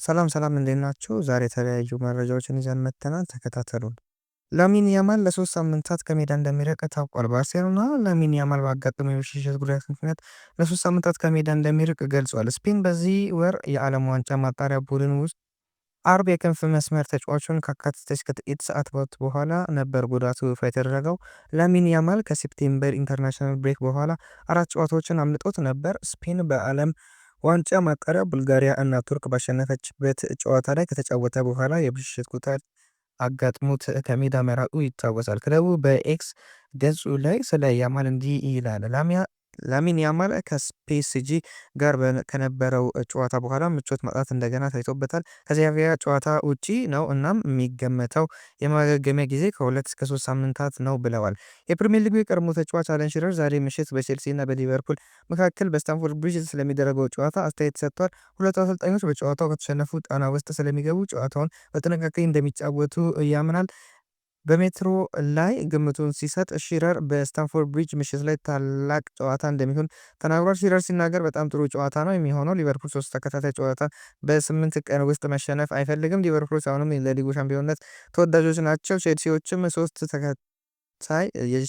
ሰላም ሰላም እንዴት ናችሁ? ዛሬ የተለያዩ መረጃዎችን ይዘን መጥተናል። ተከታተሉን። ላሚን ያማል ለ3 ሳምንታት ከሜዳ እንደሚርቅ ታውቋል። ባርሴሎና ላሚን ያማል ባጋጠመው የመሸሸት ጉዳት ምክንያት ለ3 ሳምንታት ከሜዳ እንደሚርቅ ገልጿል። ስፔን በዚህ ወር የዓለም ዋንጫ ማጣሪያ ቡድን ውስጥ አርብ የክንፍ መስመር ተጫዋቹን ካካተተች ከጥቂት ሰዓታት በኋላ ነበር ጉዳቱ ይፋ የተደረገው። ላሚን ያማል ከሴፕቴምበር ኢንተርናሽናል ብሬክ በኋላ 4 ጨዋታዎችን አምልጦት ነበር። ስፔን በዓለም ዋንጫ ማጣሪያ ቡልጋሪያ እና ቱርክ ባሸነፈችበት ጨዋታ ላይ ከተጫወተ በኋላ የብልሽት ጉዳት አጋጥሞት ከሜዳ መራቁ ይታወሳል። ክለቡ በኤክስ ገጹ ላይ ስለ ያማል እንዲህ ይላል። ላሚን ያማል ከፒኤስጂ ጋር ከነበረው ጨዋታ በኋላ ምቾት ማጣት እንደገና ታይቶበታል። ከሴቪያ ጨዋታ ውጪ ነው እናም የሚገመተው የማገገሚያ ጊዜ ከ2 እስከ 3 ሳምንታት ነው ብለዋል። የፕሪሚየር ሊጉ የቀድሞ ተጫዋች አለን ሽረር ዛሬ ምሽት በቼልሲ እና በሊቨርፑል መካከል በስታንፎርድ ብሪጅ ስለሚደረገው ጨዋታ አስተያየት ሰጥቷል። ሁለቱ አሰልጣኞች በጨዋታው ከተሸነፉ ጣና ውስጥ ስለሚገቡ ጨዋታውን በጥንቃቄ እንደሚጫወቱ ያምናል። በሜትሮ ላይ ግምቱን ሲሰጥ ሺረር በስታንፎርድ ብሪጅ ምሽት ላይ ታላቅ ጨዋታ እንደሚሆን ተናግሯል። ሺረር ሲናገር በጣም ጥሩ ጨዋታ ነው የሚሆነው። ሊቨርፑል 3 ተከታታይ ጨዋታ በ8 ቀን ውስጥ መሸነፍ አይፈልግም። ሊቨርፑል አሁንም ለሊጉ ሻምፒዮንነት ተወዳጆች ናቸው። ቼልሲዎችም 3 ተከታታይ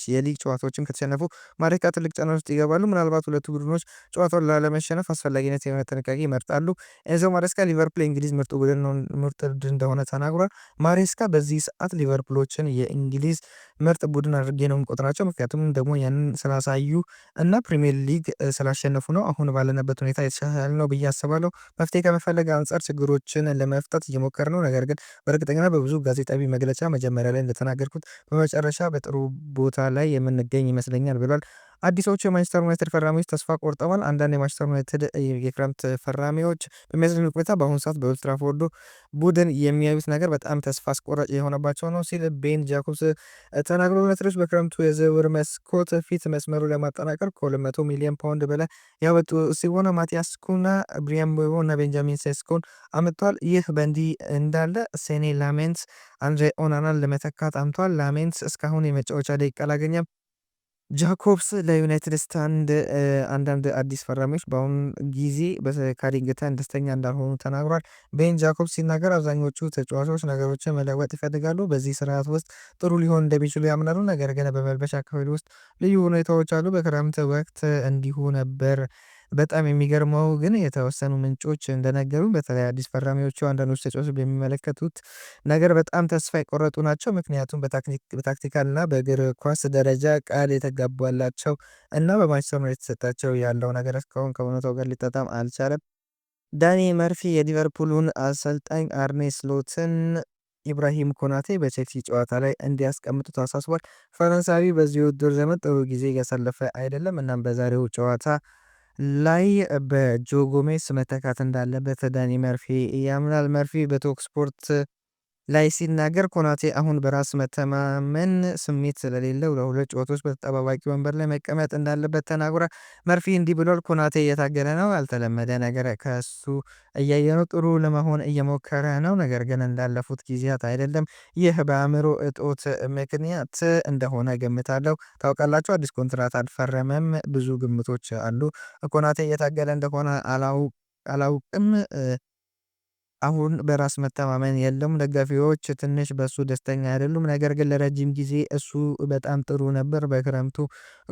የሊግ ጨዋታዎችን ከተሸነፉ ማሬካ ትልቅ ጫና ውስጥ ይገባሉ። ምናልባት ሁለቱ ቡድኖች ጨዋታውን ላለመሸነፍ አስፈላጊነት ጥንቃቄ ይመርጣሉ። ኤንዞ ማሬስካ ሊቨርፑል የእንግሊዝ ምርጥ ቡድን እንደሆነ ተናግሯል። ማሬስካ በዚህ ሰዓት ሊቨርፑሎችን የእንግሊዝ ምርጥ ቡድን አድርጌ ነው የምቆጥራቸው፣ ምክንያቱም ደግሞ ያንን ስላሳዩ እና ፕሪሚየር ሊግ ስላሸነፉ ነው። አሁን ባለንበት ሁኔታ የተሻለ ነው ብዬ አስባለሁ። መፍትሄ ከመፈለግ አንጻር ችግሮችን ለመፍታት እየሞከር ነው። ነገር ግን በእርግጠኝነት በብዙ ጋዜጣዊ መግለጫ መጀመሪያ ላይ እንደተናገርኩት በመጨረሻ በጥሩ ቦታ ላይ የምንገኝ ይመስለኛል ብሏል። አዲሶቹ የማንቸስተር ዩናይትድ ፈራሚዎች ተስፋ ቆርጠዋል። አንዳንድ የማንቸስተር ዩናይትድ የክረምት ፈራሚዎች በሚያስደንቅ ሁኔታ በአሁኑ ሰዓት በኦልድ ትራፎርድ ቡድን የሚያዩት ነገር በጣም ተስፋ አስቆራጭ የሆነባቸው ነው ሲል ቤን ጃኮብስ ተናግሮ፣ ዩናይትዶች በክረምቱ የዝውውር መስኮት ፊት መስመሩ ለማጠናከር ከ200 ሚሊዮን ፓውንድ በላይ ያወጡ ሲሆን ማቲያስ ኩና፣ ብሪያን ምቤሞ እና ቤንጃሚን ሴስኮን አምጥቷል። ይህ በእንዲህ እንዳለ ሴኔ ላሜንስ አንድሬ ኦናናን ለመተካት አምቷል። ላሜንስ እስካሁን የመጫወቻ ደቂቃ አላገኘም። ጃኮብስ ለዩናይትድ አንዳንድ አዲስ ፈራሚዎች በአሁኑ ጊዜ በካሪንግተን ደስተኛ እንዳልሆኑ ተናግሯል። ቤን ጃኮብስ ሲናገር አብዛኞቹ ተጫዋቾች ነገሮችን መለወጥ ይፈልጋሉ፣ በዚህ ስርዓት ውስጥ ጥሩ ሊሆን እንደሚችሉ ያምናሉ። ነገር ግን በመልበሻ ክፍል ውስጥ ልዩ ሁኔታዎች አሉ። በክረምት ወቅት እንዲሁ ነበር። በጣም የሚገርመው ግን የተወሰኑ ምንጮች እንደነገሩ በተለይ አዲስ ፈራሚዎቹ አንዳንዶች ተጫዋቾች በሚመለከቱት ነገር በጣም ተስፋ የቆረጡ ናቸው። ምክንያቱም በታክቲካልና በእግር ኳስ ደረጃ ቃል የተገባላቸው እና በማንቸስተር ዩናይትድ የተሰጣቸው ያለው ነገር እስካሁን ከእውነታው ጋር ሊጣጣም አልቻለም። ዳኒ መርፊ የሊቨርፑሉን አሰልጣኝ አርኔ ስሎትን ኢብራሂም ኮናቴ በቼልሲ ጨዋታ ላይ እንዲያስቀምጡት አሳስቧል። ፈረንሳዊ በዚህ ውድድር ዘመን ጥሩ ጊዜ እያሳለፈ አይደለም። እናም በዛሬው ጨዋታ ላይ በጆ ጎሜዝ መተካት እንዳለበት ዳኒ መርፊ ያምናል። መርፊ በቶክ ስፖርት ላይ ሲናገር ኮናቴ አሁን በራስ መተማመን ስሜት ስለሌለው ለሁለት ጨዋታዎች በተጠባባቂ ወንበር ላይ መቀመጥ እንዳለበት ተናግሯል። መርፊ እንዲህ ብሏል። ኮናቴ እየታገለ ነው፣ ያልተለመደ ነገር ከሱ እያየ ነው። ጥሩ ለመሆን እየሞከረ ነው፣ ነገር ግን እንዳለፉት ጊዜያት አይደለም። ይህ በአእምሮ እጦት ምክንያት እንደሆነ ገምታለሁ። ታውቃላችሁ፣ አዲስ ኮንትራት አልፈረመም። ብዙ ግምቶች አሉ። ኮናቴ እየታገለ እንደሆነ አላውቅም። አሁን በራስ መተማመን የለውም። ደጋፊዎች ትንሽ በሱ ደስተኛ አይደሉም። ነገር ግን ለረጅም ጊዜ እሱ በጣም ጥሩ ነበር። በክረምቱ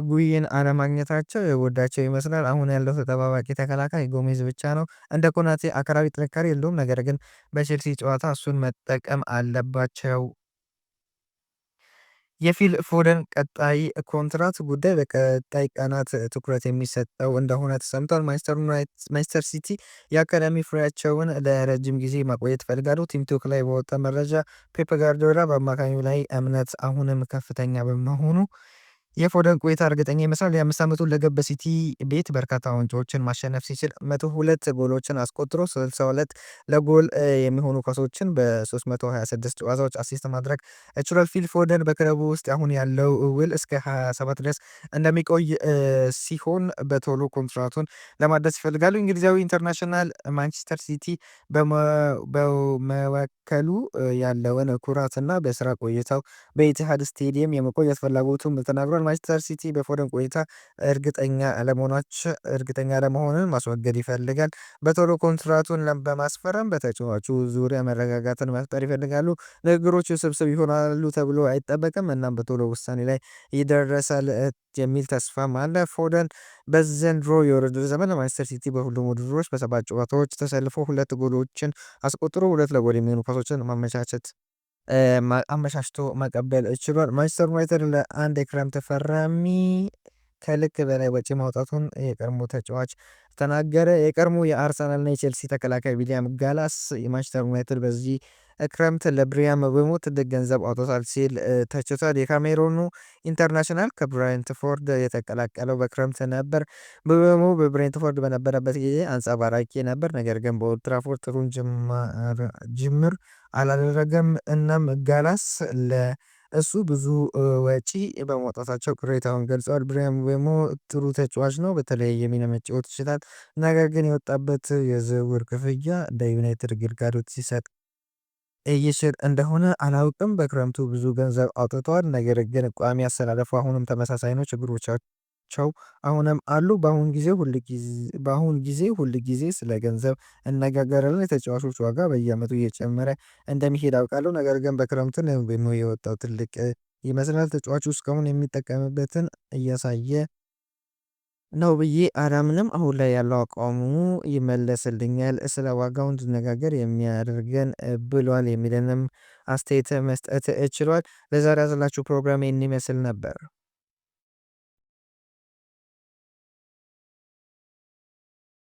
ጉይን አለማግኘታቸው የጎዳቸው ይመስላል። አሁን ያለው ተጠባባቂ ተከላካይ ጎሜዝ ብቻ ነው። እንደ ኮናቴ አካላዊ ጥንካሬ የለውም። ነገር ግን በቼልሲ ጨዋታ እሱን መጠቀም አለባቸው። የፊል ፎደን ቀጣይ ኮንትራት ጉዳይ በቀጣይ ቀናት ትኩረት የሚሰጠው እንደሆነ ተሰምቷል። ማንቸስተር ሲቲ የአካዳሚ ፍሬያቸውን ለረጅም ጊዜ ማቆየት ይፈልጋሉ። ቲም ቶክ ላይ በወጣ መረጃ ፔፕ ጋርዲዮላ በአማካኙ ላይ እምነት አሁንም ከፍተኛ በመሆኑ የፎደን ቆይታ እርግጠኛ ይመስላል። የ5 ዓመቱን ለገብ በሲቲ ቤት በርካታ ዋንጫዎችን ማሸነፍ ሲችል 102 ጎሎችን አስቆጥሮ 62 ለጎል የሚሆኑ ኳሶችን በ326 ጨዋታዎች አሲስት ማድረግ ችሏል። ፊል ፎደን በክለቡ ውስጥ አሁን ያለው ውል እስከ 27 ድረስ እንደሚቆይ ሲሆን በቶሎ ኮንትራቱን ለማደስ ይፈልጋሉ። እንግሊዛዊ ኢንተርናሽናል ማንቸስተር ሲቲ በመወከሉ ያለውን ኩራትና በስራ ቆይታው በኢቲሃድ ስቴዲየም የመቆየት ፍላጎቱን ተናግሯል። ችሏል። ማንቸስተር ሲቲ በፎደን ቆይታ እርግጠኛ አለመሆንን ማስወገድ ይፈልጋል። በቶሎ ኮንትራቱን በማስፈረም በተጫዋቹ ዙሪያ መረጋጋትን መፍጠር ይፈልጋሉ። ንግግሮች ውስብስብ ይሆናሉ ተብሎ አይጠበቅም። እናም በቶሎ ውሳኔ ላይ ይደረሳል የሚል ተስፋም አለ። ፎደን በዘንድሮ የውድድር ዘመን ማንቸስተር ሲቲ በሁሉም ውድድሮች በ7 ጨዋታዎች ተሰልፎ 2 ጎሎችን አስቆጥሮ 2 ለጎል የሚሆኑ ኳሶችን አመቻችቶ መቀበል ችሏል። ማንቸስተር ዩናይትድ ለአንድ የክረምት ፈራሚ ከልክ በላይ ወጪ ማውጣቱን የቀድሞ ተጫዋች ተናገረ። የቀድሞ የአርሰናልና የቼልሲ ተከላካይ ዊሊያም ጋላስ የማንቸስተር ዩናይትድ በዚህ ክረምት ለብሪያም ምቤሞ ትልቅ ገንዘብ አውጥቷል ሲል ተችቷል። የካሜሮኑ ኢንተርናሽናል ከብሬንትፎርድ የተቀላቀለው በክረምት ነበር። ምቤሞ በብሬንትፎርድ በነበረበት ጊዜ አንጸባራቂ ነበር፣ ነገር ግን በኦልድ ትራፎርድ ጥሩ ጅምር አላደረገም። እናም ጋላስ ለእሱ ብዙ ወጪ በማውጣታቸው ቅሬታውን ገልጸዋል። ብሪያም ምቤሞ ጥሩ ተጫዋች ነው፣ በተለያየ ሚና መጫወት ይችላል፣ ነገር ግን የወጣበት የዝውውር ክፍያ ለዩናይትድ ግልጋሎት ሲሰጥ ይችል እንደሆነ አላውቅም። በክረምቱ ብዙ ገንዘብ አውጥተዋል፣ ነገር ግን ቋሚ አሰላለፉ አሁንም ተመሳሳይ ነው። ችግሮቻቸው አሁንም አሉ። በአሁን ጊዜ ሁል ጊዜ ስለ ገንዘብ እነጋገራለን። የተጫዋቾች ዋጋ በየዓመቱ እየጨመረ እንደሚሄድ አውቃለሁ፣ ነገር ግን በክረምቱ ምቤሞ የወጣው ትልቅ ይመስላል። ተጫዋቹ እስካሁን የሚጠቀምበትን እያሳየ ነው ብዬ አላምንም። አሁን ላይ ያለው አቋሙ ይመለስልኛል፣ ስለ ዋጋው እንድነጋገር የሚያደርገን ብሏል የሚለንም አስተያየት መስጠት ችሏል። ለዛሬ ያዘላችሁ ፕሮግራም ይህን ይመስል ነበር።